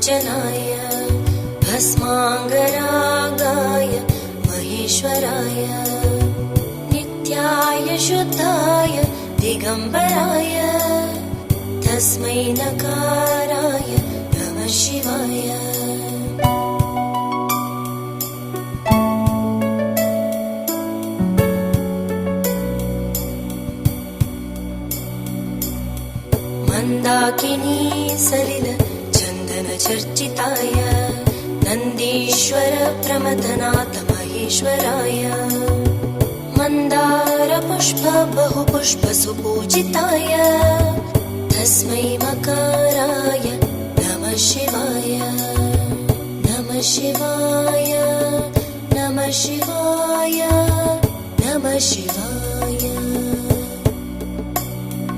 काञ्चनाय भस्माङ्गरागाय महेश्वराय नित्याय शुद्धाय दिगम्बराय तस्मै नकाराय नमः शिवाय। मन्दाकिनी सलिल चन्दन चर्चिताय नन्दीश्वर प्रमथनाथ महेश्वराय मन्दार पुष्प बहुपुष्प सुपूजिताय तस्मै मकाराय नमः शिवाय। नमः शिवाय नमः शिवाय नमः शिवाय।